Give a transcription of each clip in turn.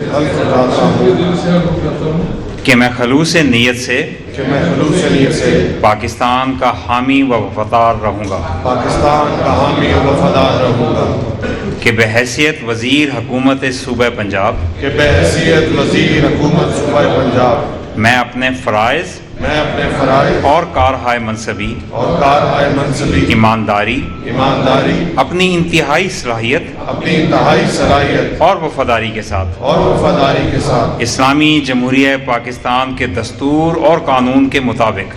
حلف اٹھاتا ہوں کہ میں خلوص نیت سے پاکستان کا حامی و وفادار رہوں گا، پاکستان کا حامی و وفادار رہوں گا، کہ بحیثیت وزیر حکومت صوبہ پنجاب کہ بحیثیت وزیر حکومت صوبہ پنجاب میں اپنے فرائض فرائض اور کارہائے منصبی اور کارہائے منصبی ایمانداری اپنی انتہائی صلاحیت اور وفاداری کے ساتھ اسلامی جمہوریہ پاکستان کے دستور اور قانون کے مطابق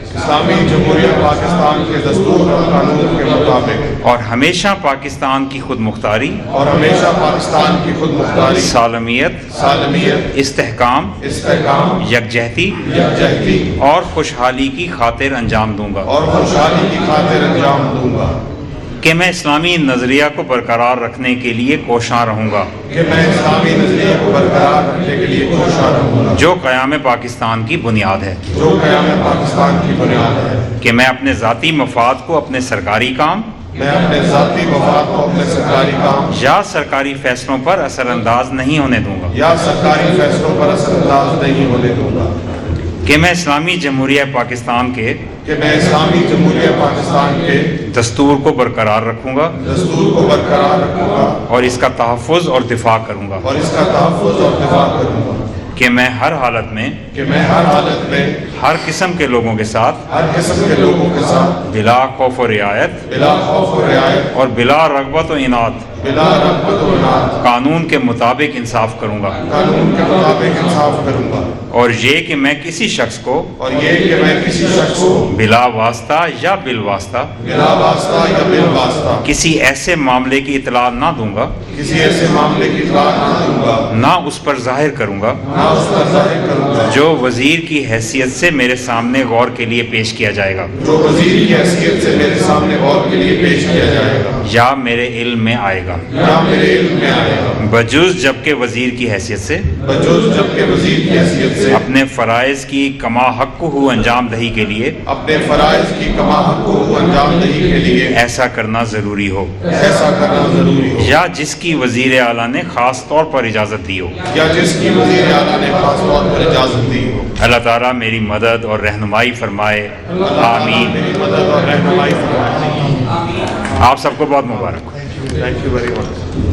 اور ہمیشہ پاکستان کی خود مختاری سالمیت استحکام یکجہتی اور خوشحالی کی خاطر انجام دوں گا، کہ میں اسلامی نظریہ کو برقرار رکھنے کے لیے کوشاں رہوں گا، جو قیام پاکستان کی بنیاد ہے، کہ میں اپنے ذاتی مفاد کو اپنے سرکاری کام یا سرکاری فیصلوں پر اثر انداز نہیں ہونے دوں گا، کہ میں اسلامی جمہوریہ پاکستان کے دستور کو برقرار رکھوں گا اور اس کا تحفظ اور دفاع کروں گا، کہ میں ہر حالت میں ہر قسم کے لوگوں کے ساتھ بلا خوف و رعایت اور بلا رغبت و عناد قانون کے مطابق انصاف کروں گا، اور یہ کہ میں کسی شخص کو بلا واسطہ یا بالواسطہ کسی ایسے معاملے کی اطلاع نہ دوں گا، نہ اس پر ظاہر کروں گا جو وزیر کی حیثیت سے میرے سامنے غور کے لیے پیش کیا جائے گا یا میرے علم میں آئے گا، بجز جبکہ وزیر کی حیثیت سے اپنے فرائض کی کما حق ہو انجام دہی کے لیے ایسا کرنا ضروری ہو، یا جس کی وزیر اعلیٰ نے خاص طور پر اجازت دی ہو۔ اللہ تعالیٰ میری مدد اور رہنمائی فرمائے، آمین۔ آپ سب کو بہت مبارک ہو۔ Thank you very much.